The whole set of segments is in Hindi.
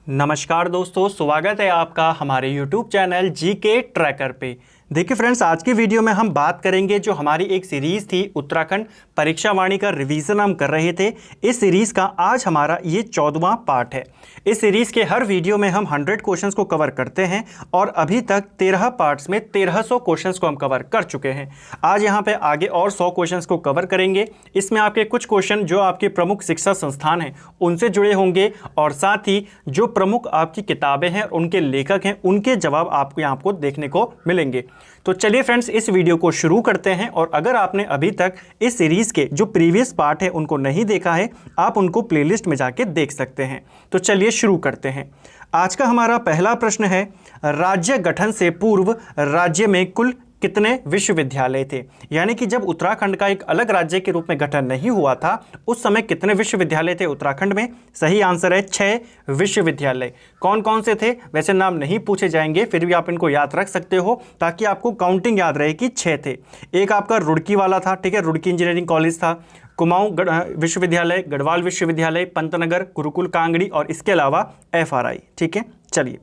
नमस्कार दोस्तों, स्वागत है आपका हमारे YouTube चैनल जीके ट्रैकर पे। देखिए फ्रेंड्स, आज की वीडियो में हम बात करेंगे जो हमारी एक सीरीज़ थी उत्तराखंड परीक्षा वाणी का रिवीजन हम कर रहे थे। इस सीरीज़ का आज हमारा ये 14वां पार्ट है। इस सीरीज़ के हर वीडियो में हम 100 क्वेश्चंस को कवर करते हैं और अभी तक 13 पार्ट्स में 1300 क्वेश्चंस को हम कवर कर चुके हैं। आज यहाँ पे आगे और 100 क्वेश्चंस को कवर करेंगे। इसमें आपके कुछ क्वेश्चन जो आपके प्रमुख शिक्षा संस्थान हैं उनसे जुड़े होंगे और साथ ही जो प्रमुख आपकी किताबें हैं उनके लेखक हैं उनके जवाब आपको यहाँ को देखने को मिलेंगे। तो चलिए फ्रेंड्स, इस वीडियो को शुरू करते हैं। और अगर आपने अभी तक इस सीरीज़ के जो प्रीवियस पार्ट है उनको नहीं देखा है, आप उनको प्लेलिस्ट में जाके देख सकते हैं। तो चलिए शुरू करते हैं। आज का हमारा पहला प्रश्न है, राज्य गठन से पूर्व राज्य में कुल कितने विश्वविद्यालय थे? यानी कि जब उत्तराखंड का एक अलग राज्य के रूप में गठन नहीं हुआ था उस समय कितने विश्वविद्यालय थे उत्तराखंड में? सही आंसर है 6 विश्वविद्यालय। कौन कौन से थे? वैसे नाम नहीं पूछे जाएंगे, फिर भी आप इनको याद रख सकते हो ताकि आपको काउंटिंग याद रहे कि 6 थे। एक आपका रुड़की वाला था, ठीक है, रुड़की इंजीनियरिंग कॉलेज था, कुमाऊं विश्वविद्यालय, गढ़वाल विश्वविद्यालय, पंतनगर, गुरुकुल कांगड़ी और इसके अलावा FRI। ठीक है, चलिए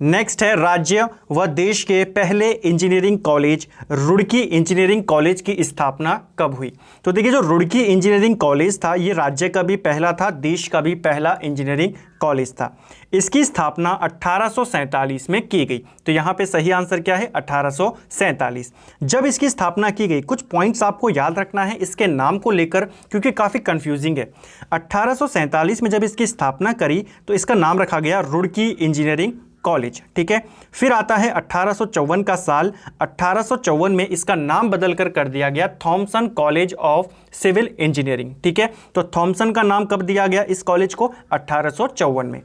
नेक्स्ट है, राज्य व देश के पहले engineering college Roorkee engineering college की स्थापना कब हुई? तो देखिए, जो रुड़की इंजीनियरिंग कॉलेज था ये राज्य का भी पहला था, देश का भी पहला इंजीनियरिंग कॉलेज था। इसकी स्थापना 1847 में की गई। तो यहाँ पे सही आंसर क्या है? 1847। जब इसकी स्थापना की गई, कुछ पॉइंट्स आपको याद रखना है इसके नाम को लेकर क्योंकि काफ़ी कंफ्यूजिंग है। 1847 में जब इसकी स्थापना करी तो इसका नाम रखा गया रुड़की इंजीनियरिंग कॉलेज। ठीक है, फिर आता है 1854 का साल। 1854 में इसका नाम बदलकर कर दिया गया Thomason college of civil engineering. ठीक है, तो थॉमसन का नाम कब दिया गया इस कॉलेज को? 1854 में।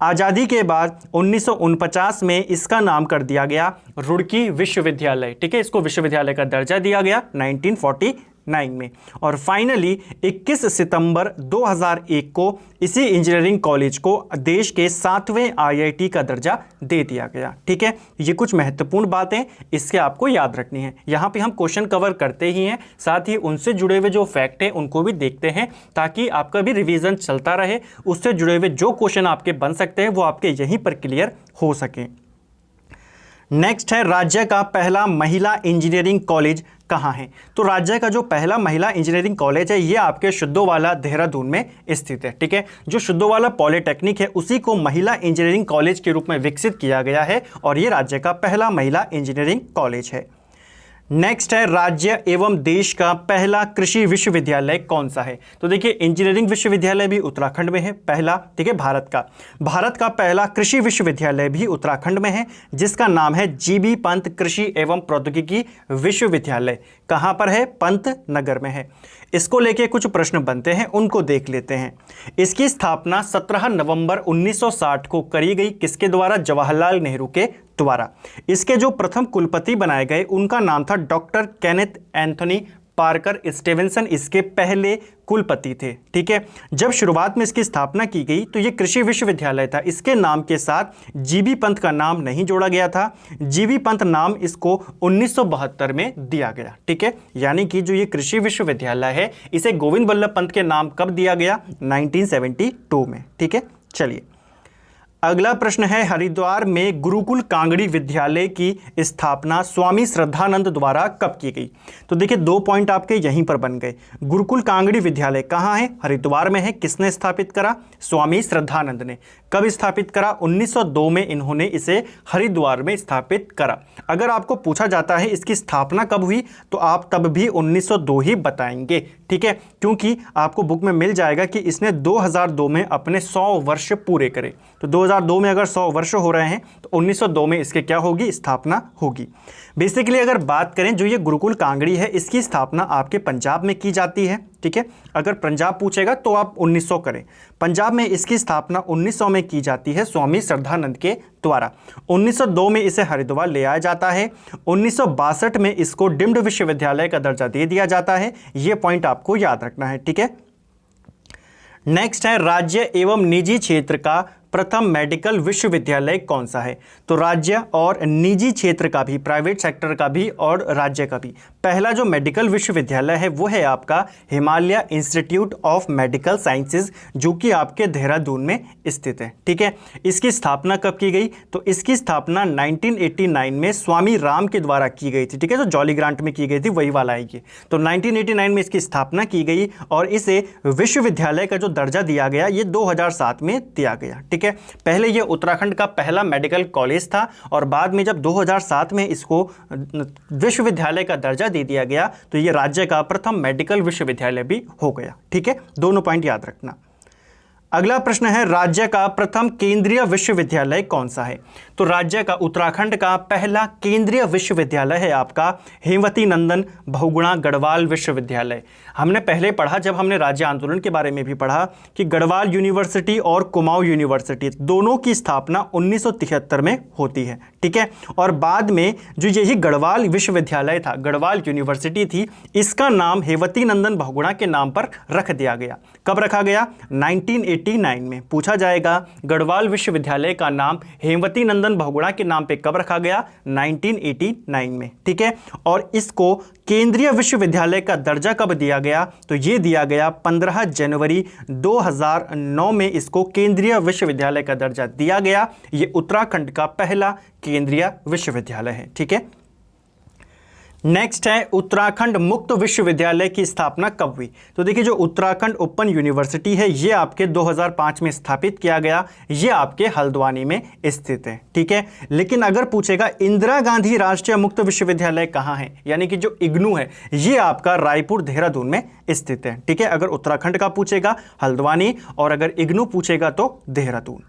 आज़ादी के बाद 1949 में इसका नाम कर दिया गया रुड़की विश्वविद्यालय। ठीक है, इसको विश्वविद्यालय का दर्जा दिया गया 1949 में। और फाइनली 21 सितंबर 2001 को इसी इंजीनियरिंग कॉलेज को देश के 7वें IIT का दर्जा दे दिया गया। ठीक है, ये कुछ महत्वपूर्ण बातें इसके आपको याद रखनी है। यहाँ पे हम क्वेश्चन कवर करते ही हैं, साथ ही उनसे जुड़े हुए जो फैक्ट हैं उनको भी देखते हैं ताकि आपका भी रिवीजन चलता रहे। उससे जुड़े हुए जो क्वेश्चन आपके बन सकते हैं वो आपके यहीं पर क्लियर हो सकें। नेक्स्ट है, राज्य का पहला महिला इंजीनियरिंग कॉलेज कहाँ है? तो राज्य का जो पहला महिला इंजीनियरिंग कॉलेज है ये आपके शुद्धोवाला देहरादून में स्थित है। ठीक है, जो शुद्धोवाला पॉलिटेक्निक है उसी को महिला इंजीनियरिंग कॉलेज के रूप में विकसित किया गया है और ये राज्य का पहला महिला इंजीनियरिंग कॉलेज है। नेक्स्ट है, राज्य एवं देश का पहला कृषि विश्वविद्यालय कौन सा है? तो देखिए, इंजीनियरिंग विश्वविद्यालय भी उत्तराखंड में है पहला। ठीक है, भारत का पहला कृषि विश्वविद्यालय भी उत्तराखंड में है जिसका नाम है GB पंत कृषि एवं प्रौद्योगिकी विश्वविद्यालय। कहाँ पर है? पंतनगर में है। इसको लेके कुछ प्रश्न बनते हैं, उनको देख लेते हैं। इसकी स्थापना 17 नवंबर 1960 को करी गई। किसके द्वारा? जवाहरलाल नेहरू के द्वारा। इसके जो प्रथम कुलपति बनाए गए उनका नाम था doctor Kenneth Anthony Parker Stevenson, इसके पहले कुलपति थे। ठीक है, जब शुरुआत में इसकी स्थापना की गई तो ये कृषि विश्वविद्यालय था। इसके नाम के साथ GB पंत का नाम नहीं जोड़ा गया था। GB पंत नाम इसको 1972 में दिया गया। ठीक है, यानी कि जो ये कृषि विश्वविद्यालय है इसे गोविंद वल्लभ पंत के नाम कब दिया गया? 1972 में। ठीक है, चलिए अगला प्रश्न है, हरिद्वार में गुरुकुल कांगड़ी विद्यालय की स्थापना स्वामी श्रद्धानंद द्वारा कब की गई? तो देखिए, 2 पॉइंट आपके यहीं पर बन गए। गुरुकुल कांगड़ी विद्यालय कहाँ है? हरिद्वार में है। किसने स्थापित करा? स्वामी श्रद्धानंद ने। कब स्थापित करा? 1902 में इन्होंने इसे हरिद्वार में स्थापित करा। अगर आपको पूछा जाता है इसकी स्थापना कब हुई तो आप तब भी 1902 ही बताएंगे। ठीक है, क्योंकि आपको बुक में मिल जाएगा कि इसने 2002 में अपने 100 वर्ष पूरे करे। तो 2002 में अगर 100 वर्ष हो रहे हैं तो 1902 में इसके क्या होगी? स्थापना होगी। बेसिकली अगर बात करें, जो ये गुरुकुल कांगड़ी है इसकी स्थापना आपके पंजाब में की जाती है। ठीक है, अगर पंजाब पूछेगा तो आप 1900 करें। पंजाब में इसकी स्थापना 1900 में की जाती है स्वामी श्रद्धानंद के द्वारा। 1902 में इसे हरिद्वार ले आया जाता है। 1962 में इसको डीम्ड विश्वविद्यालय का दर्जा दे दिया जाता है। ये पॉइंट आपको याद रखना है। ठीक है, नेक्स्ट है, राज्य एवं निजी क्षेत्र का प्रथम मेडिकल विश्वविद्यालय कौन सा है? तो राज्य और निजी क्षेत्र का भी, प्राइवेट सेक्टर का भी और राज्य का भी पहला जो मेडिकल विश्वविद्यालय है वो है आपका Himalaya institute of medical sciences, जो कि आपके देहरादून में स्थित है। ठीक है, इसकी स्थापना कब की गई? तो इसकी स्थापना 1989 में स्वामी राम के द्वारा की गई थी। ठीक है, जो जॉली ग्रांट में की गई थी वही वाला है ये। तो 1989 में इसकी स्थापना की गई और इसे विश्वविद्यालय का जो दर्जा दिया गया ये 2007 में दिया गया। ठीक है, पहले ये उत्तराखंड का पहला मेडिकल कॉलेज था और बाद में जब 2007 में इसको विश्वविद्यालय का दर्जा दे दिया गया तो ये राज्य का प्रथम मेडिकल विश्वविद्यालय भी हो गया। ठीक है, दोनों पॉइंट याद रखना। अगला प्रश्न है, राज्य का प्रथम केंद्रीय विश्वविद्यालय कौन सा है? तो राज्य का, उत्तराखंड का पहला केंद्रीय विश्वविद्यालय है आपका हेमवती नंदन बहुगुणा गढ़वाल विश्वविद्यालय। हमने पहले पढ़ा, जब हमने राज्य आंदोलन के बारे में भी पढ़ा, कि गढ़वाल यूनिवर्सिटी और कुमाऊं यूनिवर्सिटी दोनों की स्थापना 1973 में होती है। ठीक है, और बाद में जो यही गढ़वाल विश्वविद्यालय था, गढ़वाल यूनिवर्सिटी थी, इसका नाम हेमवती नंदन बहुगुणा के नाम पर रख दिया गया। कब रखा गया? 1989 में। पूछा जाएगा गढ़वाल विश्वविद्यालय का नाम हेमवती नंदन बहुगुणा के नाम पे कब रखा गया? 1989 में। ठीक है, और इसको केंद्रीय विश्वविद्यालय का दर्जा कब दिया गया? तो ये दिया गया 15 जनवरी 2009 में इसको केंद्रीय विश्वविद्यालय का दर्जा दिया गया। ये उत्तराखंड का पहला केंद्रीय विश्वविद्यालय है। ठीक है, नेक्स्ट है, उत्तराखंड मुक्त विश्वविद्यालय की स्थापना कब हुई? तो देखिए, जो उत्तराखंड ओपन यूनिवर्सिटी है ये आपके 2005 में स्थापित किया गया। ये आपके हल्द्वानी में स्थित है। ठीक है, लेकिन अगर पूछेगा इंदिरा गांधी राष्ट्रीय मुक्त विश्वविद्यालय कहाँ है, यानी कि जो इग्नू है, ये आपका रायपुर देहरादून में स्थित है। ठीक है, अगर उत्तराखंड का पूछेगा हल्द्वानी और अगर इग्नू पूछेगा तो देहरादून।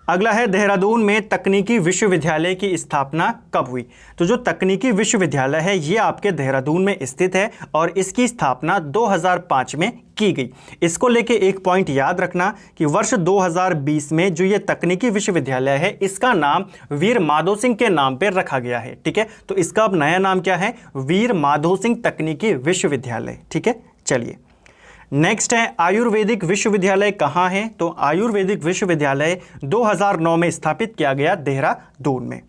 अगला है, देहरादून में तकनीकी विश्वविद्यालय की स्थापना कब हुई? तो जो तकनीकी विश्वविद्यालय है ये आपके देहरादून में स्थित है और इसकी स्थापना 2005 में की गई। इसको लेके एक पॉइंट याद रखना कि वर्ष 2020 में जो ये तकनीकी विश्वविद्यालय है इसका नाम वीर माधो सिंह के नाम पर रखा गया है। ठीक है, तो इसका अब नया नाम क्या है? वीर माधो सिंह तकनीकी विश्वविद्यालय। ठीक है, चलिए नेक्स्ट है, आयुर्वेदिक विश्वविद्यालय कहाँ है? तो आयुर्वेदिक विश्वविद्यालय 2009 में स्थापित किया गया देहरादून में।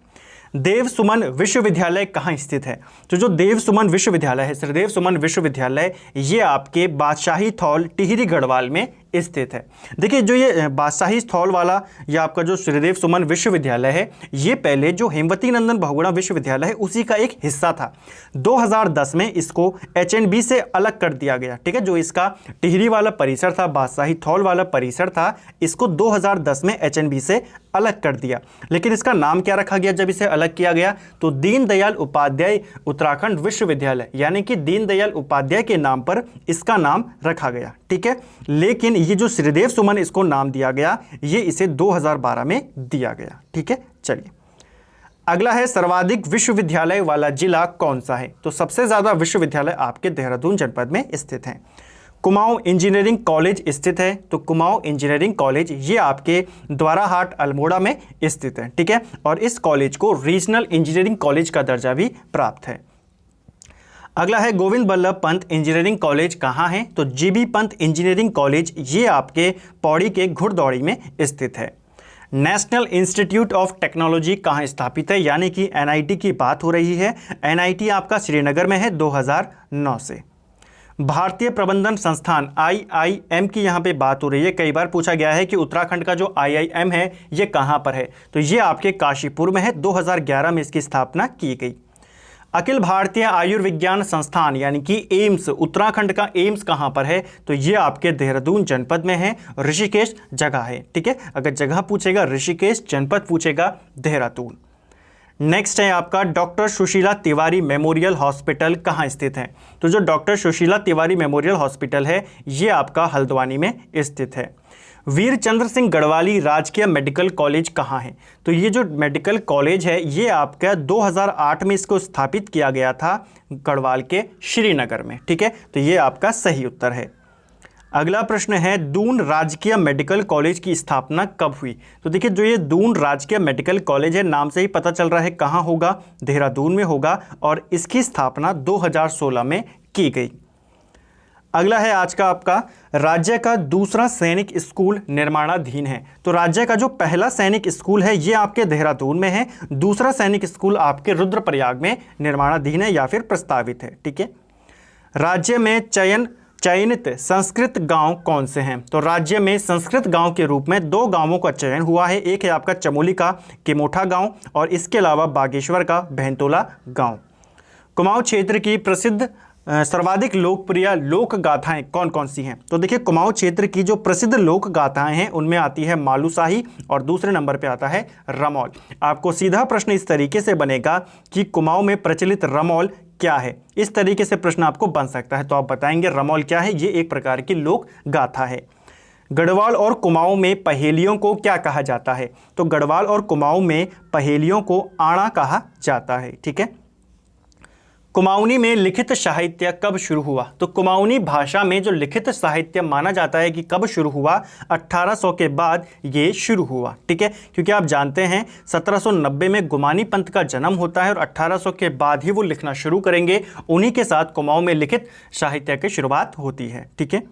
देव सुमन विश्वविद्यालय कहाँ स्थित है? तो जो देव सुमन विश्वविद्यालय है, श्रीदेव सुमन विश्वविद्यालय, ये आपके बादशाही थौल टिहरी गढ़वाल में स्थित है। देखिए, जो ये बादशाही स्थौल वाला या आपका जो श्रीदेव सुमन विश्वविद्यालय है ये पहले जो हेमवती नंदन बहुगुणा विश्वविद्यालय है उसी का एक हिस्सा था। 2010 में इसको HNB से अलग कर दिया गया। ठीक है, जो इसका टिहरी वाला परिसर था, बादशाही थौल वाला परिसर था, इसको 2010 में HNB से अलग कर दिया। लेकिन इसका नाम क्या रखा गया जब इसे अलग किया गया? तो दीनदयाल उपाध्याय उत्तराखंड विश्वविद्यालय, यानी कि दीनदयाल उपाध्याय के नाम पर इसका नाम रखा गया। ठीक है, लेकिन ये जो श्रीदेव सुमन इसको नाम दिया गया ये इसे 2012 में दिया गया। ठीक है, चलिए अगला है, सर्वाधिक विश्वविद्यालय वाला जिला कौन सा है? तो सबसे ज्यादा विश्वविद्यालय आपके देहरादून जनपद में स्थित हैं। कुमाऊं इंजीनियरिंग कॉलेज स्थित है, तो कुमाऊं इंजीनियरिंग कॉलेज ये आपके द्वाराहाट अल्मोड़ा में स्थित है। ठीक है, और इस कॉलेज को रीजनल इंजीनियरिंग कॉलेज का दर्जा भी प्राप्त है। अगला है, गोविंद बल्लभ पंत इंजीनियरिंग कॉलेज कहाँ है? तो जीबी पंत इंजीनियरिंग कॉलेज ये आपके पौड़ी के घुड़दौड़ी में स्थित है। नेशनल इंस्टीट्यूट ऑफ टेक्नोलॉजी कहाँ स्थापित है? यानी कि NIT की बात हो रही है। NIT आपका श्रीनगर में है 2009 से। भारतीय प्रबंधन संस्थान IIM की यहाँ पे बात हो रही है। कई बार पूछा गया है कि उत्तराखंड का जो IIM है ये कहाँ पर है? तो ये आपके काशीपुर में है। 2011 में इसकी स्थापना की गई। अखिल भारतीय आयुर्विज्ञान संस्थान यानी कि एम्स, उत्तराखंड का एम्स कहाँ पर है? तो ये आपके देहरादून जनपद में है, ऋषिकेश जगह है। ठीक है, अगर जगह पूछेगा ऋषिकेश, जनपद पूछेगा देहरादून। नेक्स्ट है आपका, doctor Sushila Tiwari memorial hospital कहाँ स्थित है? तो जो doctor Sushila Tiwari memorial hospital है ये आपका हल्द्वानी में स्थित है। वीर चंद्र सिंह गढ़वाली राजकीय मेडिकल कॉलेज कहाँ है? तो ये जो मेडिकल कॉलेज है ये आपका 2008 में इसको स्थापित किया गया था गढ़वाल के श्रीनगर में। ठीक है, तो ये आपका सही उत्तर है। अगला प्रश्न है, दून राजकीय मेडिकल कॉलेज की स्थापना कब हुई? तो देखिए, जो ये दून राजकीय मेडिकल कॉलेज है नाम से ही पता चल रहा है कहाँ होगा, देहरादून में होगा और इसकी स्थापना 2016 में की गई। अगला है आज का आपका, राज्य का दूसरा सैनिक स्कूल निर्माणाधीन है। तो राज्य का जो पहला सैनिक स्कूल है ये आपके देहरादून में है, दूसरा सैनिक स्कूल आपके रुद्रप्रयाग में निर्माणाधीन है या फिर प्रस्तावित है। ठीक है। राज्य में चयनित संस्कृत गांव कौन से हैं? तो राज्य में संस्कृत गांव के रूप में 2 गांवों का चयन हुआ है। एक है आपका चमोली का केमोठा गांव और इसके अलावा बागेश्वर का बहनतोला गांव। कुमाऊं क्षेत्र की प्रसिद्ध सर्वाधिक लोकप्रिय लोक गाथाएं कौन कौन सी हैं? तो देखिए, कुमाऊं क्षेत्र की जो प्रसिद्ध लोक गाथाएं हैं उनमें आती है मालूशाही और दूसरे नंबर पे आता है रमौल। आपको सीधा प्रश्न इस तरीके से बनेगा कि कुमाऊं में प्रचलित रमौल क्या है, इस तरीके से प्रश्न आपको बन सकता है। तो आप बताएंगे रमौल क्या है, ये एक प्रकार की लोक गाथा है। गढ़वाल और कुमाऊं में पहेलियों को क्या कहा जाता है? तो गढ़वाल और कुमाऊं में पहेलियों को आड़ा कहा जाता है। ठीक है। कुमाऊनी में लिखित साहित्य कब शुरू हुआ? तो कुमाऊनी भाषा में जो लिखित साहित्य माना जाता है कि कब शुरू हुआ, 1800 के बाद ये शुरू हुआ। ठीक है, क्योंकि आप जानते हैं 1790 में गुमानी पंथ का जन्म होता है और 1800 के बाद ही वो लिखना शुरू करेंगे। उन्हीं के साथ कुमाऊं में लिखित साहित्य की शुरुआत होती है। ठीक है।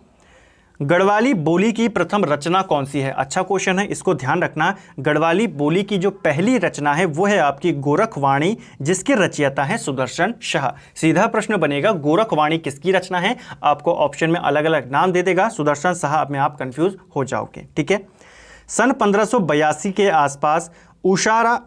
गढ़वाली बोली की प्रथम रचना कौन सी है? अच्छा क्वेश्चन है, इसको ध्यान रखना। गढ़वाली बोली की जो पहली रचना है वो है आपकी गोरखवाणी, जिसके रचयिता है सुदर्शन शाह। सीधा प्रश्न बनेगा गोरखवाणी किसकी रचना है? आपको ऑप्शन में अलग अलग नाम दे देगा, सुदर्शन शाह में आप कंफ्यूज हो जाओगे। ठीक है। सन 1582 के आसपास उषारा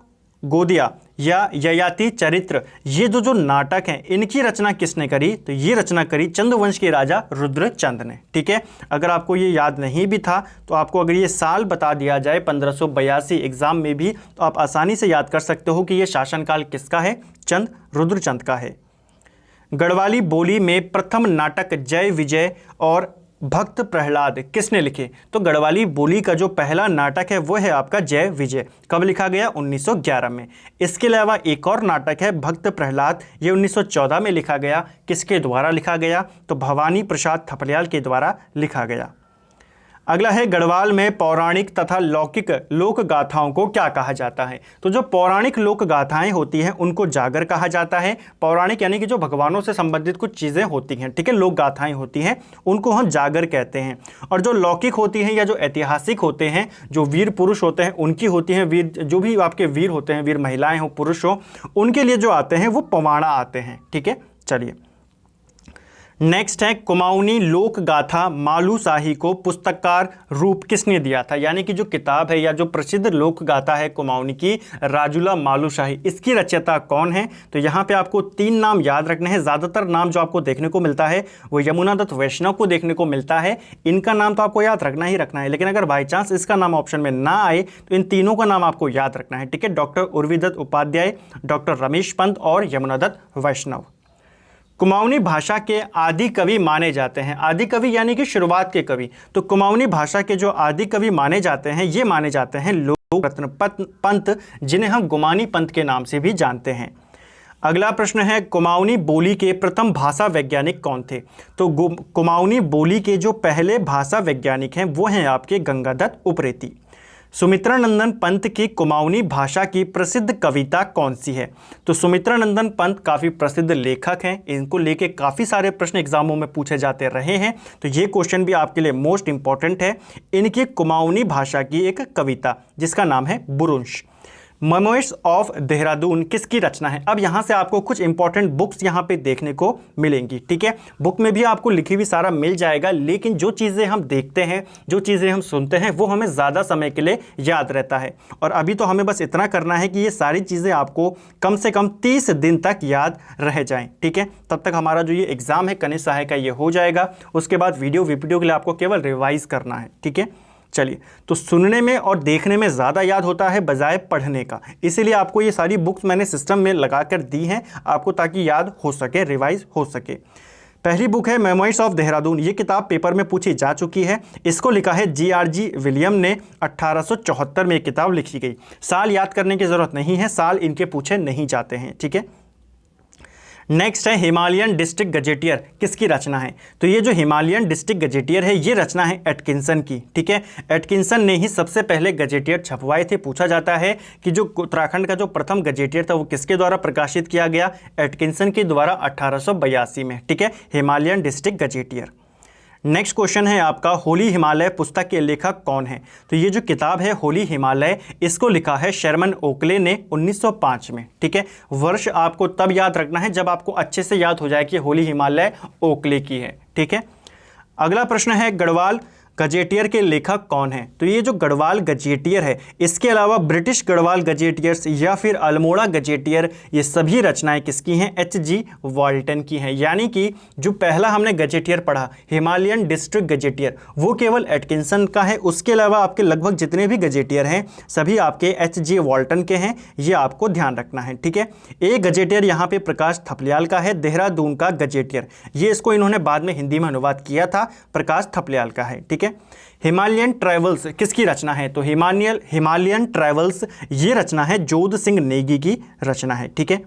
गोदिया या ययाति चरित्र, ये जो नाटक हैं इनकी रचना किसने करी? तो ये रचना करी चंद्रवंश के राजा रुद्रचंद ने। ठीक है। अगर आपको ये याद नहीं भी था तो आपको अगर ये साल बता दिया जाए 1582 एग्जाम में भी, तो आप आसानी से याद कर सकते हो कि ये शासनकाल किसका है? रुद्रचंद का है। गढ़वाली बोली में प्रथम नाटक जय विजय और भक्त प्रहलाद किसने लिखे? तो गढ़वाली बोली का जो पहला नाटक है वो है आपका जय विजय। कब लिखा गया? 1911 में। इसके अलावा एक और नाटक है भक्त प्रहलाद, ये 1914 में लिखा गया। किसके द्वारा लिखा गया? तो भवानी प्रसाद थपलियाल के द्वारा लिखा गया। अगला है, गढ़वाल में पौराणिक तथा लौकिक लोक गाथाओं को क्या कहा जाता है? तो जो पौराणिक लोक गाथाएं होती हैं उनको जागर कहा जाता है। पौराणिक यानी कि जो भगवानों से संबंधित कुछ चीज़ें होती हैं, ठीक है, लोक गाथाएं होती हैं, उनको हम जागर कहते हैं। और जो लौकिक होती हैं या जो ऐतिहासिक होते हैं, जो वीर पुरुष होते हैं उनकी होती हैं, वीर जो भी आपके वीर होते हैं, वीर महिलाएं हो पुरुष हो, उनके लिए जो आते हैं वो पवाड़ा आते हैं। ठीक है। चलिए नेक्स्ट है, कुमाऊनी लोक गाथा मालूशाही को पुस्तकार रूप किसने दिया था? यानी कि जो किताब है या जो प्रसिद्ध लोक गाथा है कुमाऊनी की, राजुला मालूशाही, इसकी रचयिता कौन है? तो यहाँ पे आपको 3 नाम याद रखने हैं। ज़्यादातर नाम जो आपको देखने को मिलता है वो यमुना दत्त वैष्णव को देखने को मिलता है। इनका नाम तो आपको याद रखना ही रखना है, लेकिन अगर बाई चांस इसका नाम ऑप्शन में ना आए तो इन तीनों का नाम आपको याद रखना है। ठीक है। डॉक्टर उर्विदत्त उपाध्याय, डॉक्टर रमेश पंत और यमुना दत्त वैष्णव। कुमाऊनी भाषा के आदि कवि माने जाते हैं। आदि कवि यानी कि शुरुआत के कवि। तो कुमाऊनी भाषा के जो आदि कवि माने जाते हैं ये माने जाते हैं लोक रत्न पंत, जिन्हें हम गुमानी पंत के नाम से भी जानते हैं। अगला प्रश्न है, कुमाऊनी बोली के प्रथम भाषा वैज्ञानिक कौन थे? तो कुमाऊनी बोली के जो पहले भाषा वैज्ञानिक हैं वो हैं आपके गंगादत्त उप्रेती। सुमित्रानंदन पंत की कुमाऊनी भाषा की प्रसिद्ध कविता कौन सी है? तो सुमित्रानंदन पंत काफ़ी प्रसिद्ध लेखक हैं, इनको लेके काफ़ी सारे प्रश्न एग्जामों में पूछे जाते रहे हैं, तो ये क्वेश्चन भी आपके लिए मोस्ट इंपॉर्टेंट है। इनकी कुमाऊनी भाषा की एक कविता जिसका नाम है बुरुंश। मेमोइर्स ऑफ देहरादून किसकी रचना है? अब यहाँ से आपको कुछ इंपॉर्टेंट बुक्स यहाँ पे देखने को मिलेंगी। ठीक है। बुक में भी आपको लिखी हुई सारा मिल जाएगा, लेकिन जो चीज़ें हम देखते हैं, जो चीज़ें हम सुनते हैं, वो हमें ज़्यादा समय के लिए याद रहता है। और अभी तो हमें बस इतना करना है कि ये सारी चीज़ें आपको कम से कम 30 दिन तक याद रह जाएँ। ठीक है। तब तक हमारा जो ये एग्ज़ाम है कनिष्ठ सहायक का ये हो जाएगा। उसके बाद वीडियो के लिए आपको केवल रिवाइज़ करना है। ठीक है। चलिए, तो सुनने में और देखने में ज़्यादा याद होता है बजाय पढ़ने का, इसीलिए आपको ये सारी बुक्स मैंने सिस्टम में लगा कर दी हैं आपको, ताकि याद हो सके, रिवाइज हो सके। पहली बुक है मेमोइर्स ऑफ देहरादून। ये किताब पेपर में पूछी जा चुकी है। इसको लिखा है GRG विलियम ने। 1874 में ये किताब लिखी गई। साल याद करने की ज़रूरत नहीं है, साल इनके पूछे नहीं जाते हैं। ठीक है। नेक्स्ट है, हिमालयन डिस्ट्रिक्ट गजेटियर किसकी रचना है? तो ये जो हिमालयन डिस्ट्रिक्ट गजेटियर है ये रचना है एटकिंसन की। ठीक है। एटकिंसन ने ही सबसे पहले गजेटियर छपवाए थे। पूछा जाता है कि जो उत्तराखंड का जो प्रथम गजेटियर था वो किसके द्वारा प्रकाशित किया गया? एटकिंसन के द्वारा 1882 में। ठीक है। Himalayan district gazetteer. Next question है आपका, होली हिमालय पुस्तक के लेखक कौन है? तो ये जो किताब है होली हिमालय, इसको लिखा है शर्मन ओकले ने 1905 में। ठीक है, वर्ष आपको तब याद रखना है जब आपको अच्छे से याद हो जाए कि होली हिमालय ओकले की है। ठीक है, अगला प्रश्न है, गढ़वाल गजेटियर के लेखक कौन है? तो ये जो गढ़वाल गजेटियर है, इसके अलावा ब्रिटिश गढ़वाल गजेटियर्स या फिर अल्मोड़ा गजेटियर, ये सभी रचनाएं किसकी हैं? H.G. वाल्टन की हैं। यानी कि जो पहला हमने गजेटियर पढ़ा, हिमालयन डिस्ट्रिक्ट गजेटियर, वो केवल एटकिंसन का है। उसके अलावा आपके लगभग जितने भी गजेटियर हैं सभी आपके H.G. वाल्टन के हैं, ये आपको ध्यान रखना है। ठीक है, एक गजेटियर यहाँ पे प्रकाश थपलियाल का है, देहरादून का गजेटियर, ये इसको इन्होंने बाद में हिंदी में अनुवाद किया था, प्रकाश थपलियाल का है। ठीक है, हिमालयन ट्रैवल्स किसकी रचना है? तो हिमालयन ट्रैवल्स ये रचना है जोध सिंह नेगी की रचना है। ठीक है,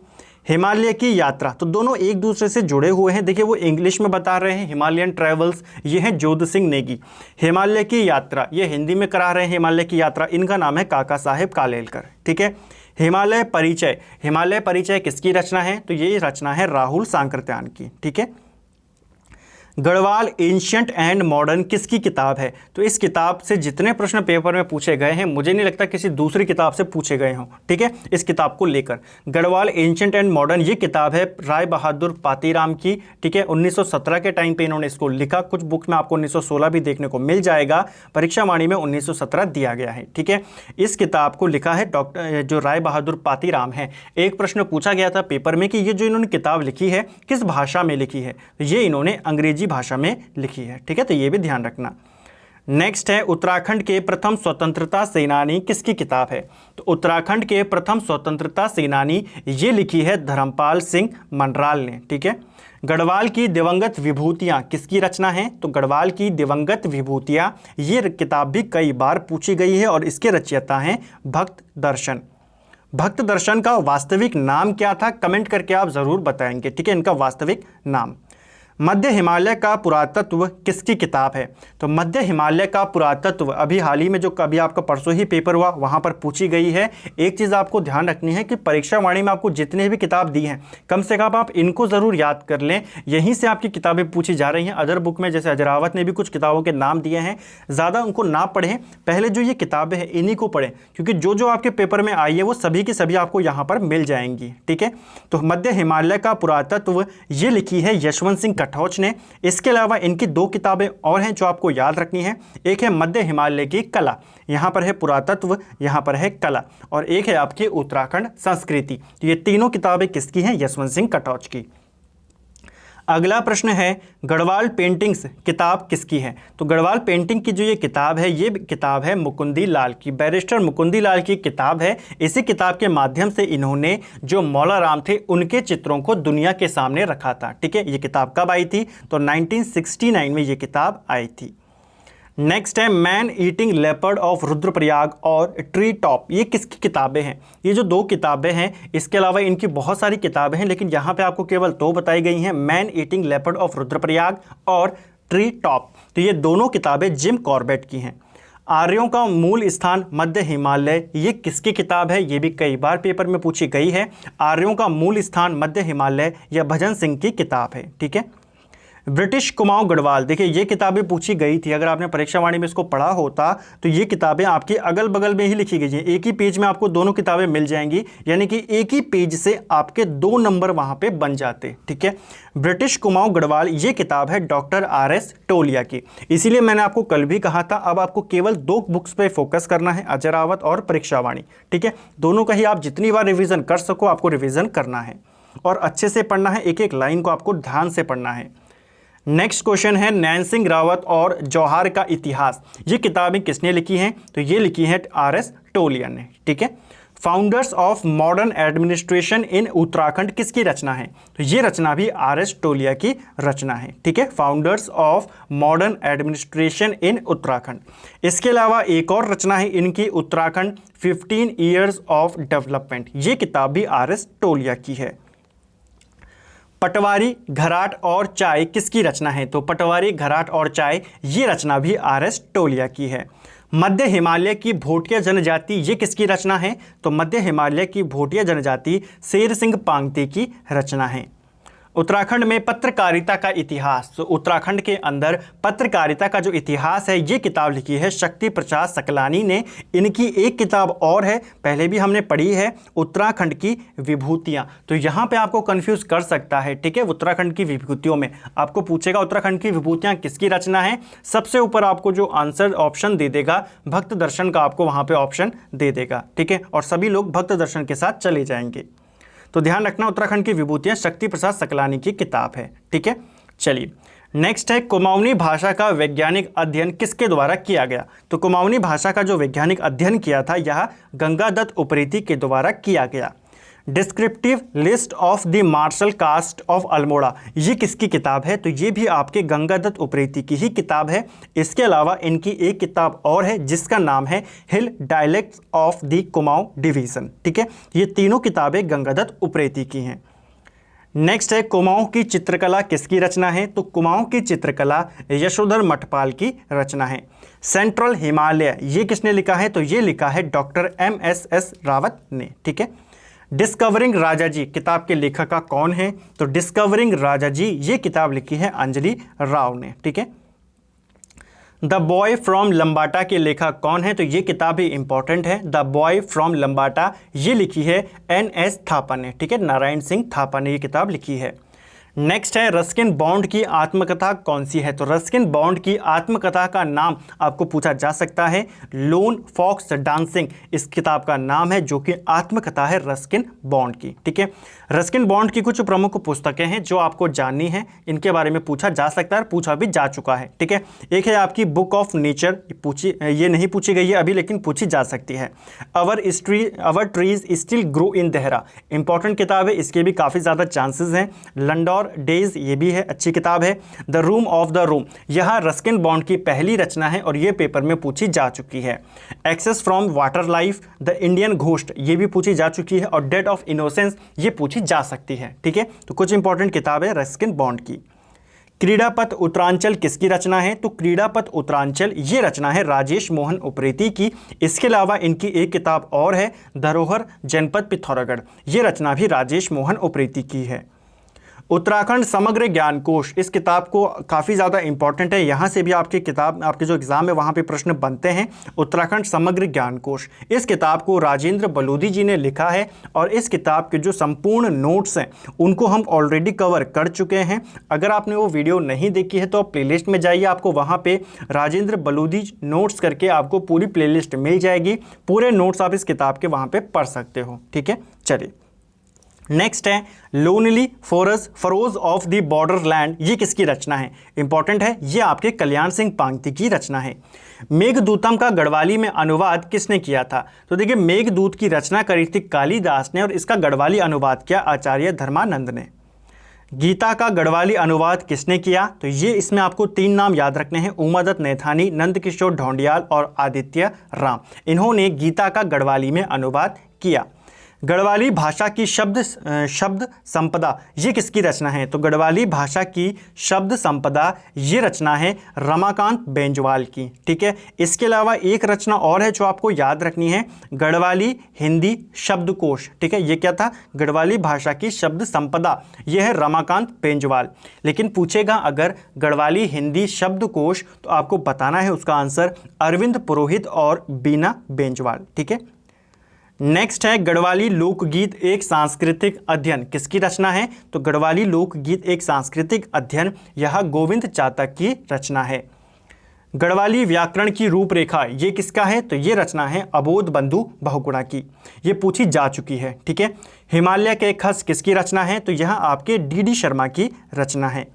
हिमालय की यात्रा, तो दोनों एक दूसरे से जुड़े हुए हैं। देखिए वो इंग्लिश में बता रहे हैं हिमालयन ट्रैवल्स, ये है जोध सिंह नेगी। हिमालय की यात्रा ये हिंदी में करा रहे हैं हिमालय की यात्रा, इनका नाम है काका साहेब कालेलकर। ठीक है, हिमालय परिचय किसकी रचना है? तो ये रचना है राहुल सांकृत्यायन की। ठीक है, गढ़वाल एंशिएंट एंड मॉडर्न किसकी किताब है? तो इस किताब से जितने प्रश्न पेपर में पूछे गए हैं, मुझे नहीं लगता किसी दूसरी किताब से पूछे गए हों। ठीक है, इस किताब को लेकर गढ़वाल एंशिएंट एंड मॉडर्न ये किताब है राय बहादुर पातीराम की। ठीक है, 1917 के टाइम पे इन्होंने इसको लिखा। कुछ बुक्स में आपको 1916 भी देखने को मिल जाएगा, परीक्षा वाणी में 1917 दिया गया है। ठीक है, इस किताब को लिखा है डॉक्टर जो राय बहादुर पातीराम है। एक प्रश्न पूछा गया था पेपर में कि ये जो इन्होंने किताब लिखी है किस भाषा में लिखी है? तो ये इन्होंने अंग्रेजी भाषा में लिखी है। ठीक है, तो ये भी ध्यान रखना। नेक्स्ट है, उत्तराखंड के प्रथम स्वतंत्रता सेनानी किसकी किताब है? तो उत्तराखंड के प्रथम स्वतंत्रता सेनानी ये लिखी है धर्मपाल सिंह मनराल ने। ठीक है, गढ़वाल की दिवंगत विभूतियां किसकी रचना है? तो गढ़वाल की दिवंगत विभूतियां ये किताब भी कई बार पूछी गई है और इसके रचयिता हैं भक्त दर्शन। भक्त दर्शन का वास्तविक नाम क्या था? कमेंट करके आप जरूर बताएंगे। ठीक है, इनका वास्तविक नाम। मध्य हिमालय का पुरातत्व किसकी किताब है? तो मध्य हिमालय का पुरातत्व अभी हाल ही में जो कभी आपका परसों ही पेपर हुआ वहाँ पर पूछी गई है। एक चीज़ आपको ध्यान रखनी है कि परीक्षा वाणी में आपको जितने भी किताब दी हैं कम से कम आप इनको ज़रूर याद कर लें, यहीं से आपकी किताबें पूछी जा रही हैं। अदर बुक में जैसे अजरावत ने भी कुछ किताबों के नाम दिए हैं, ज़्यादा उनको ना पढ़ें, पहले जो ये किताबें हैं इन्हीं को पढ़ें, क्योंकि जो जो आपके पेपर में आई है वो सभी की सभी आपको यहाँ पर मिल जाएंगी। ठीक है, तो मध्य हिमालय का पुरातत्व ये लिखी है यशवंत सिंह कटौच ने। इसके अलावा इनकी दो किताबें और हैं जो आपको याद रखनी है। एक है मध्य हिमालय की कला, यहाँ पर है पुरातत्व, यहाँ पर है कला, और एक है आपकी उत्तराखंड संस्कृति। तो ये तीनों किताबें किसकी हैं? यशवंत सिंह कटौच की। अगला प्रश्न है, गढ़वाल पेंटिंग्स किताब किसकी है? तो गढ़वाल पेंटिंग की जो ये किताब है, ये किताब है मुकुंदी लाल की, बैरिस्टर मुकुंदी लाल की किताब है। इसी किताब के माध्यम से इन्होंने जो मौला राम थे उनके चित्रों को दुनिया के सामने रखा था। ठीक है, ये किताब कब आई थी? तो 1969 में ये किताब आई थी। नेक्स्ट है, man eating leopard of Rudraprayag और ट्री टॉप, ये किसकी किताबें हैं? ये जो दो किताबें हैं, इसके अलावा इनकी बहुत सारी किताबें हैं, लेकिन यहाँ पे आपको केवल दो बताई गई हैं, man eating leopard of Rudraprayag और ट्री टॉप। तो ये दोनों किताबें जिम कॉर्बेट की हैं। आर्यों का मूल स्थान मध्य हिमालय, ये किसकी किताब है? ये भी कई बार पेपर में पूछी गई है। आर्यों का मूल स्थान मध्य हिमालय, यह भजन सिंह की किताब है। ठीक है, ब्रिटिश कुमाऊं गढ़वाल, देखिए ये किताबें पूछी गई थी। अगर आपने परीक्षा वाणी में इसको पढ़ा होता तो ये किताबें आपकी अगल बगल में ही लिखी गई हैं, एक ही पेज में आपको दोनों किताबें मिल जाएंगी, यानी कि एक ही पेज से आपके 2 नंबर वहां पे बन जाते। ठीक है, ब्रिटिश कुमाऊं गढ़वाल ये किताब है डॉक्टर RS टोलिया की। इसीलिए मैंने आपको कल भी कहा था, अब आपको केवल 2 बुक्स पे फोकस करना है, अजरावत और परीक्षा वाणी। ठीक है, दोनों का ही आप जितनी बार रिविजन कर सको आपको रिविजन करना है और अच्छे से पढ़ना है, एक एक लाइन को आपको ध्यान से पढ़ना है। नेक्स्ट क्वेश्चन है, नैन सिंह रावत और जौहर का इतिहास, ये किताबें किसने लिखी हैं? तो ये लिखी है RS टोलिया ने। ठीक है, founders of modern administration in Uttarakhand किसकी रचना है? तो ये रचना भी RS टोलिया की रचना है। ठीक है, founders of modern administration in Uttarakhand. इसके अलावा एक और रचना है इनकी, उत्तराखंड 15 ईयर्स ऑफ डेवलपमेंट, ये किताब भी RS टोलिया की है। पटवारी घराट और चाय किसकी रचना है? तो पटवारी घराट और चाय ये रचना भी RS टोलिया की है। मध्य हिमालय की भोटिया जनजाति ये किसकी रचना है? तो मध्य हिमालय की भोटिया जनजाति शेर सिंह पांगते की रचना है। उत्तराखंड में पत्रकारिता का इतिहास। तो उत्तराखंड के अंदर पत्रकारिता का जो इतिहास है ये किताब लिखी है शक्ति प्रसाद सकलानी ने। इनकी एक किताब और है, पहले भी हमने पढ़ी है, उत्तराखंड की विभूतियां। तो यहाँ पे आपको कंफ्यूज कर सकता है, ठीक है। उत्तराखंड की विभूतियों में आपको पूछेगा उत्तराखंड की विभूतियां किसकी रचना है। सबसे ऊपर आपको जो आंसर ऑप्शन दे देगा भक्त दर्शन का, आपको वहां पे ऑप्शन दे देगा, ठीक है। और सभी लोग भक्त दर्शन के साथ चले जाएंगे। तो ध्यान रखना, उत्तराखंड की विभूतियां शक्ति प्रसाद सकलानी की किताब है, ठीक है। चलिए नेक्स्ट है, कुमाऊनी भाषा का वैज्ञानिक अध्ययन किसके द्वारा किया गया। तो कुमाऊनी भाषा का जो वैज्ञानिक अध्ययन किया था यह गंगादत्त उप्रेती के द्वारा किया गया। Descriptive list of the martial caste of Almora, ये किसकी किताब है। तो ये भी आपके गंगादत्त उप्रेती की ही किताब है। इसके अलावा इनकी एक किताब और है जिसका नाम है hill dialects of the Kumaon division, ठीक है। ये तीनों किताबें गंगादत्त उप्रेती की हैं। नेक्स्ट है, कुमाऊं की चित्रकला किसकी रचना है। तो कुमाऊं की चित्रकला यशोधर मठपाल की रचना है। सेंट्रल हिमालय ये किसने लिखा है। तो ये लिखा है डॉक्टर MSS रावत ने, ठीक है। डिस्कवरिंग राजाजी किताब के लेखक का कौन है। तो डिस्कवरिंग राजाजी ये किताब लिखी है अंजलि राव ने, ठीक है। द बॉय फ्रॉम लंबाटा के लेखक कौन है। तो ये किताब भी इंपॉर्टेंट है। द बॉय फ्रॉम लंबाटा ये लिखी है NS थापा ने, ठीक है। नारायण सिंह थापा ने ये किताब लिखी है। नेक्स्ट है, रस्किन बॉन्ड की आत्मकथा कौन सी है। तो रस्किन बॉन्ड की आत्मकथा का नाम आपको पूछा जा सकता है लोन फॉक्स डांसिंग, इस किताब का नाम है जो कि आत्मकथा है रस्किन बॉन्ड की, ठीक है। रस्किन बॉन्ड की कुछ प्रमुख पुस्तकें हैं जो आपको जाननी है, इनके बारे में पूछा जा सकता है, पूछा भी जा चुका है, ठीक है। एक है आपकी बुक ऑफ नेचर, ये नहीं पूछी गई है अभी लेकिन पूछी जा सकती है। Our trees still grow in Dehra, important किताब है, इसके भी काफ़ी ज़्यादा चांसेस हैं। लंडौर डेज ये भी है, अच्छी किताब है। The room of the room यह रस्किन बॉन्ड की पहली रचना है और ये पेपर में पूछी जा चुकी है। Excess from water life, the Indian ghost ये भी पूछी जा चुकी है और डेट ऑफ इनोसेंस ये पूछी जा सकती है, ठीक है। तो कुछ इंपॉर्टेंट किताब है रस्किन बॉन्ड की। क्रीड़ापथ उत्तरांचल किसकी रचना है। तो क्रीड़ापथ उत्तरांचल ये रचना है राजेश मोहन उप्रेती की। इसके अलावा इनकी एक किताब और है धरोहर जनपद पिथौरागढ़, ये रचना भी राजेश मोहन उप्रेती की है। उत्तराखंड समग्र ज्ञान कोश, इस किताब को काफ़ी ज़्यादा इंपॉर्टेंट है, यहाँ से भी आपकी किताब आपके जो एग्ज़ाम है वहाँ पे प्रश्न बनते हैं। उत्तराखंड समग्र ज्ञान कोश, इस किताब को राजेंद्र बलूदी जी ने लिखा है और इस किताब के जो संपूर्ण नोट्स हैं उनको हम ऑलरेडी कवर कर चुके हैं। अगर आपने वो वीडियो नहीं देखी है तो आप प्लेलिस्ट में जाइए, आपको वहाँ पर राजेंद्र बलूदी नोट्स करके आपको पूरी प्लेलिस्ट मिल जाएगी। पूरे नोट्स आप इस किताब के वहाँ पर पढ़ सकते हो, ठीक है। चलिए नेक्स्ट है, lonely furrows of the Borderland ये किसकी रचना है। इंपॉर्टेंट है, ये आपके कल्याण सिंह पांगती की रचना है। मेघदूतम का गढ़वाली में अनुवाद किसने किया था। तो देखिए मेघदूत की रचना करी थी कालिदास ने और इसका गढ़वाली अनुवाद किया आचार्य धर्मानंद ने। गीता का गढ़वाली अनुवाद किसने किया। तो ये इसमें आपको 3 नाम याद रखने हैं, उमादत्त नैथानी, नंदकिशोर ढौंडियाल और आदित्य राम। इन्होंने गीता का गढ़वाली में अनुवाद किया। गढ़वाली भाषा की शब्द संपदा ये किसकी रचना है। तो गढ़वाली भाषा की शब्द संपदा ये रचना है रमाकांत बेंजवाल की, ठीक है। इसके अलावा एक रचना और है जो आपको याद रखनी है, गढ़वाली हिंदी शब्दकोश, ठीक है। ये क्या था, गढ़वाली भाषा की शब्द संपदा, ये है रमाकांत बेंजवाल। लेकिन पूछेगा अगर गढ़वाली हिंदी शब्दकोश तो आपको बताना है उसका आंसर अरविंद पुरोहित और बीना बेंजवाल, ठीक है। नेक्स्ट है, गढ़वाली लोकगीत एक सांस्कृतिक अध्ययन किसकी रचना है। तो गढ़वाली लोकगीत एक सांस्कृतिक अध्ययन यह गोविंद चातक की रचना है। गढ़वाली व्याकरण की रूपरेखा ये किसका है। तो ये रचना है अबोध बंधु बहुगुणा की, ये पूछी जा चुकी है, ठीक है। हिमालय के खस किसकी रचना है। तो यह आपके DD शर्मा की रचना है।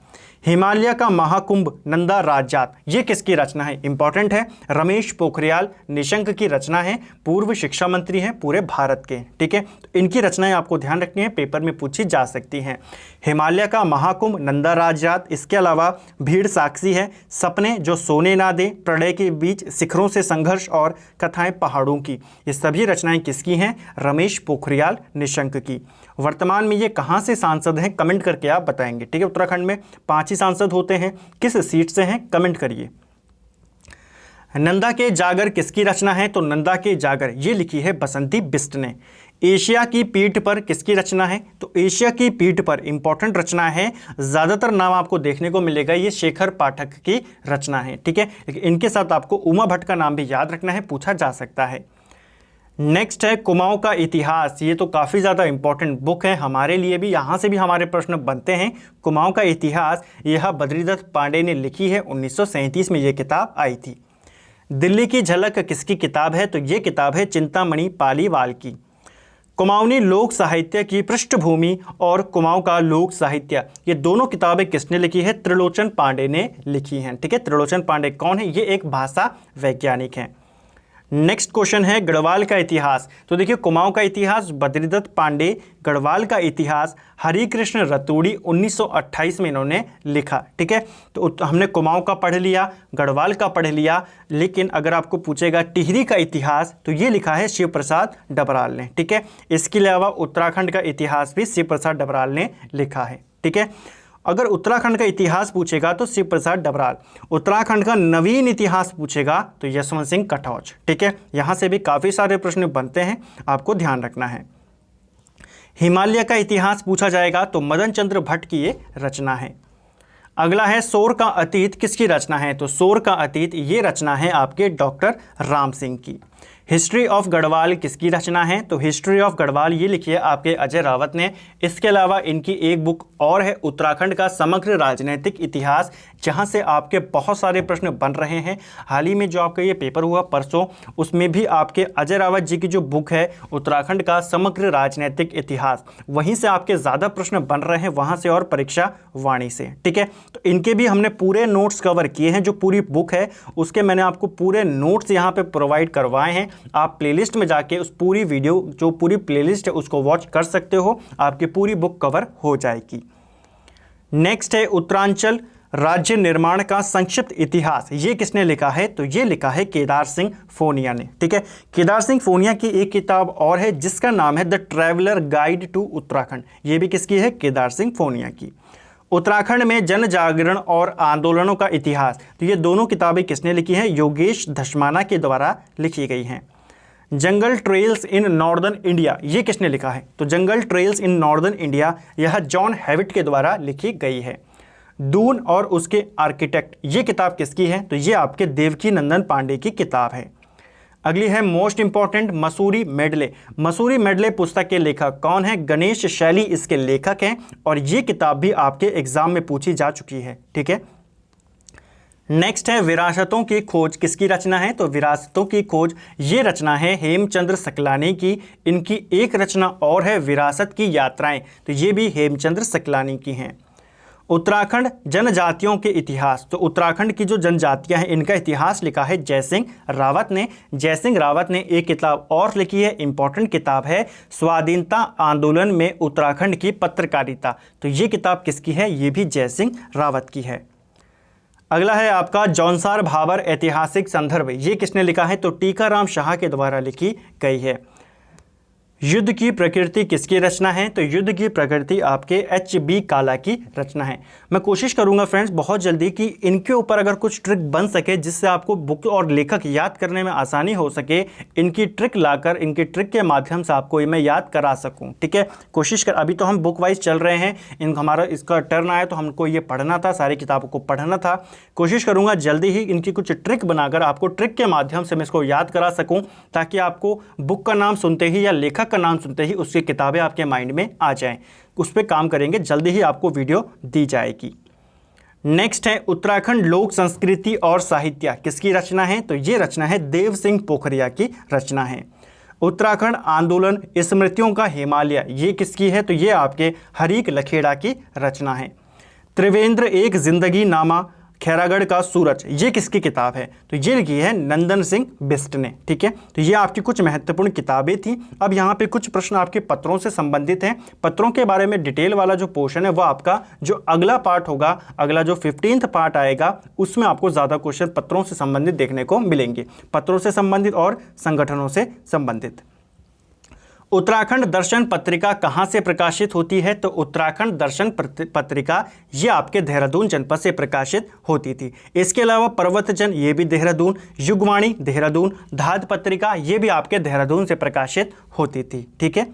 हिमालय का महाकुंभ नंदा राजजात ये किसकी रचना है। इंपॉर्टेंट है, रमेश पोखरियाल निशंक की रचना है, पूर्व शिक्षा मंत्री हैं पूरे भारत के, ठीक है। तो इनकी रचनाएं आपको ध्यान रखनी है, पेपर में पूछी जा सकती हैं। हिमालय का महाकुंभ नंदा राजजात, इसके अलावा भीड़ साक्षी है, सपने जो सोने ना दे, प्रलय के बीच शिखरों से संघर्ष और कथाएं पहाड़ों की, ये सभी रचनाएं किसकी हैं, रमेश पोखरियाल निशंक की। वर्तमान में ये कहाँ से सांसद हैं, कमेंट करके आप बताएंगे, ठीक है। उत्तराखंड में 5 ही सांसद होते हैं, किस सीट से हैं कमेंट करिए। नंदा के जागर किसकी रचना है। तो नंदा के जागर ये लिखी है बसंती बिष्ट ने। एशिया की पीठ पर किसकी रचना है? तो एशिया की पीठ पर इंपॉर्टेंट रचना है, ज़्यादातर नाम आपको देखने को मिलेगा ये शेखर पाठक की रचना है, ठीक है। लेकिन इनके साथ आपको उमा भट्ट का नाम भी याद रखना है, पूछा जा सकता है। नेक्स्ट है कुमाऊं का इतिहास। ये तो काफ़ी ज़्यादा इंपॉर्टेंट बुक है हमारे लिए भी, यहाँ से भी हमारे प्रश्न बनते हैं। कुमाऊं का इतिहास यह बद्रीदत्त पांडे ने लिखी है, 1937 में ये किताब आई थी। दिल्ली की झलक किसकी किताब है? तो ये किताब है चिंतामणि पालीवाल की। कुमाऊनी लोक साहित्य की पृष्ठभूमि और कुमाऊं का लोक साहित्य, ये दोनों किताबें किसने लिखी है? त्रिलोचन पांडे ने लिखी हैं, ठीक है। त्रिलोचन पांडे कौन है? ये एक भाषा वैज्ञानिक हैं। नेक्स्ट क्वेश्चन है गढ़वाल का इतिहास। तो देखिए कुमाऊं का इतिहास बद्रीदत्त पांडे, गढ़वाल का इतिहास हरिकृष्ण रतूड़ी 1928 में इन्होंने लिखा, ठीक है। तो हमने कुमाऊं का पढ़ लिया, गढ़वाल का पढ़ लिया, लेकिन अगर आपको पूछेगा टिहरी का इतिहास तो ये लिखा है शिव प्रसाद डबराल ने, ठीक है। इसके अलावा उत्तराखंड का इतिहास भी शिव प्रसाद डबराल ने लिखा है, ठीक है। अगर उत्तराखंड का इतिहास पूछेगा तो शिव प्रसाद डबराल, उत्तराखंड का नवीन इतिहास पूछेगा तो यशवंत सिंह कटौच, ठीक है। यहाँ से भी काफ़ी सारे प्रश्न बनते हैं, आपको ध्यान रखना है। हिमालय का इतिहास पूछा जाएगा तो मदन चंद्र भट्ट की ये रचना है। अगला है शोर का अतीत किसकी रचना है? तो शोर का अतीत ये रचना है आपके डॉक्टर राम सिंह की। हिस्ट्री ऑफ गढ़वाल किसकी रचना है? तो हिस्ट्री ऑफ गढ़वाल ये लिखी है आपके अजय रावत ने। इसके अलावा इनकी एक बुक और है उत्तराखंड का समग्र राजनीतिक इतिहास, जहां से आपके बहुत सारे प्रश्न बन रहे हैं। हाल ही में जो आपका ये पेपर हुआ परसों, उसमें भी आपके अजय रावत जी की जो बुक है उत्तराखंड का समग्र राजनीतिक इतिहास, वहीं से आपके ज़्यादा प्रश्न बन रहे हैं, वहाँ से और परीक्षा वाणी से, ठीक है। तो इनके भी हमने पूरे नोट्स कवर किए हैं। जो पूरी बुक है उसके मैंने आपको पूरे नोट्स यहाँ पे प्रोवाइड करवाए हैं। आप प्लेलिस्ट में जाके उस पूरी वीडियो, जो पूरी प्लेलिस्ट है, उसको वॉच कर सकते हो, आपकी पूरी बुक कवर हो जाएगी। नेक्स्ट है उत्तरांचल राज्य निर्माण का संक्षिप्त इतिहास। ये किसने लिखा है? तो ये लिखा है केदार सिंह फोनिया ने, ठीक है। केदार सिंह फोनिया की एक किताब और है जिसका नाम है the traveller guide to Uttarakhand. ये भी किसकी है? केदार सिंह फोनिया की। उत्तराखंड में जन जागरण और आंदोलनों का इतिहास, तो ये दोनों किताबें किसने लिखी हैं? योगेश धस्माना के द्वारा लिखी गई हैं। जंगल ट्रेल्स इन नॉर्दर्न इंडिया, ये किसने लिखा है? तो जंगल ट्रेल्स इन नॉर्दर्न इंडिया यह जॉन हैविट के द्वारा लिखी गई है। दून और उसके आर्किटेक्ट, ये किताब किसकी है? तो ये आपके देवकी नंदन पांडे की किताब है। अगली है most important Mussoorie medley. Mussoorie medley पुस्तक के लेखक कौन है? गणेश शैली इसके लेखक हैं, और ये किताब भी आपके एग्जाम में पूछी जा चुकी है, ठीक है। नेक्स्ट है विरासतों की खोज किसकी रचना है? तो विरासतों की खोज ये रचना है हेमचंद्र सकलानी की। इनकी एक रचना और है विरासत की यात्राएं, तो ये भी हेमचंद्र सकलानी की हैं। उत्तराखंड जनजातियों के इतिहास, तो उत्तराखंड की जो जनजातियां हैं इनका इतिहास लिखा है जयसिंह रावत ने। जयसिंह रावत ने एक किताब और लिखी है, इंपॉर्टेंट किताब है, स्वाधीनता आंदोलन में उत्तराखंड की पत्रकारिता। तो ये किताब किसकी है? ये भी जयसिंह रावत की है। अगला है आपका जौनसार भाबर ऐतिहासिक संदर्भ, ये किसने लिखा है? तो टीकाराम शाह के द्वारा लिखी गई है। युद्ध की प्रकृति किसकी रचना है? तो युद्ध की प्रकृति आपके H.B. काला की रचना है। मैं कोशिश करूंगा फ्रेंड्स बहुत जल्दी कि इनके ऊपर अगर कुछ ट्रिक बन सके जिससे आपको बुक और लेखक याद करने में आसानी हो सके, इनकी ट्रिक लाकर, इनकी ट्रिक के माध्यम से आपको मैं याद करा सकूं, ठीक है। कोशिश कर, अभी तो हम बुक वाइज चल रहे हैं, हमारा इसका टर्न आया तो हमको ये पढ़ना था, सारी किताबों को पढ़ना था। कोशिश करूँगा जल्दी ही इनकी कुछ ट्रिक बनाकर आपको ट्रिक के माध्यम से मैं इसको याद करा सकूँ, ताकि आपको बुक का नाम सुनते ही या लेखक का नाम सुनते ही उसकी किताबें आपके माइंड में आ जाएं। उस पर काम करेंगे, जल्दी ही आपको वीडियो दी जाएगी। नेक्स्ट है उत्तराखंड लोक संस्कृति और साहित्य किसकी रचना है? तो ये रचना है देव सिंह पोखरिया की रचना है। उत्तराखंड आंदोलन स्मृतियों का हिमालय, ये किसकी है? तो ये आपके हरीक लखेड़ा की रचना है। त्रिवेंद्र एक जिंदगी नामा खैरागढ़ का सूरज, ये किसकी किताब है? तो ये लिखी है नंदन सिंह बिस्ट ने, ठीक है। तो ये आपकी कुछ महत्वपूर्ण किताबें थी। अब यहाँ पे कुछ प्रश्न आपके पत्रों से संबंधित हैं। पत्रों के बारे में डिटेल वाला जो पोर्शन है वो आपका जो अगला पार्ट होगा, अगला जो 15th पार्ट आएगा, उसमें आपको ज़्यादा क्वेश्चन पत्रों से संबंधित देखने को मिलेंगे, पत्रों से संबंधित और संगठनों से संबंधित। उत्तराखंड दर्शन पत्रिका कहाँ से प्रकाशित होती है? तो उत्तराखंड दर्शन पत्रिका ये आपके देहरादून जनपद से प्रकाशित होती थी। इसके अलावा पर्वतजन ये भी देहरादून, युगवाणी देहरादून, धाद पत्रिका ये भी आपके देहरादून से प्रकाशित होती थी। ठीक है।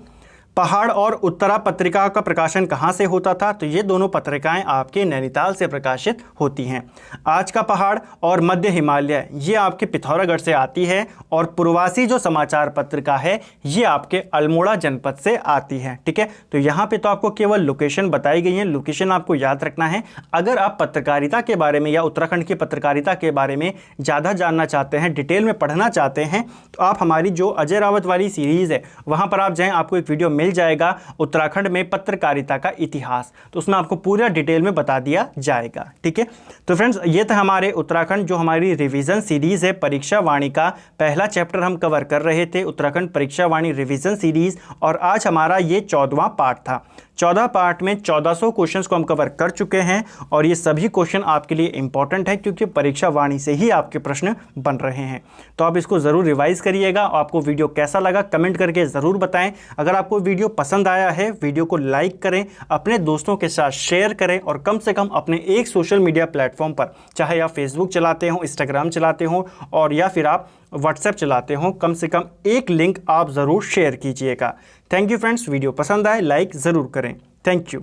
पहाड़ और उत्तरा पत्रिका का प्रकाशन कहाँ से होता था? तो ये दोनों पत्रिकाएं आपके नैनीताल से प्रकाशित होती हैं। आज का पहाड़ और मध्य हिमालय ये आपके पिथौरागढ़ से आती है, और पूर्वासी जो समाचार पत्रिका है ये आपके अल्मोड़ा जनपद से आती है। ठीक है। तो यहाँ पे तो आपको केवल लोकेशन बताई गई है, लोकेशन आपको याद रखना है। अगर आप पत्रकारिता के बारे में या उत्तराखंड की पत्रकारिता के बारे में ज़्यादा जानना चाहते हैं, डिटेल में पढ़ना चाहते हैं, तो आप हमारी जो अजय रावत वाली सीरीज़ है वहाँ पर आप जाएँ, आपको एक वीडियो मिल जाएगा उत्तराखंड में पत्रकारिता का इतिहास, तो उसमें आपको पूरा डिटेल में बता दिया जाएगा। ठीक है। तो फ्रेंड्स ये था हमारे उत्तराखंड जो हमारी रिवीजन सीरीज है, परीक्षा वाणी का पहला चैप्टर हम कवर कर रहे थे, उत्तराखंड परीक्षा वाणी रिवीजन सीरीज, और आज हमारा ये 14वां पार्ट था। 14 पार्ट में 1400 क्वेश्चंस को हम कवर कर चुके हैं, और ये सभी क्वेश्चन आपके लिए इंपॉर्टेंट है क्योंकि परीक्षा वाणी से ही आपके प्रश्न बन रहे हैं। तो आप इसको ज़रूर रिवाइज करिएगा। आपको वीडियो कैसा लगा कमेंट करके ज़रूर बताएं। अगर आपको वीडियो पसंद आया है, वीडियो को लाइक करें, अपने दोस्तों के साथ शेयर करें, और कम से कम अपने एक सोशल मीडिया प्लेटफॉर्म पर, चाहे आप फेसबुक चलाते हो, इंस्टाग्राम चलाते हो, और या फिर आप व्हाट्सएप चलाते हो, कम से कम एक लिंक आप ज़रूर शेयर कीजिएगा। Thank you friends. वीडियो पसंद आए लाइक ज़रूर करें। Thank you.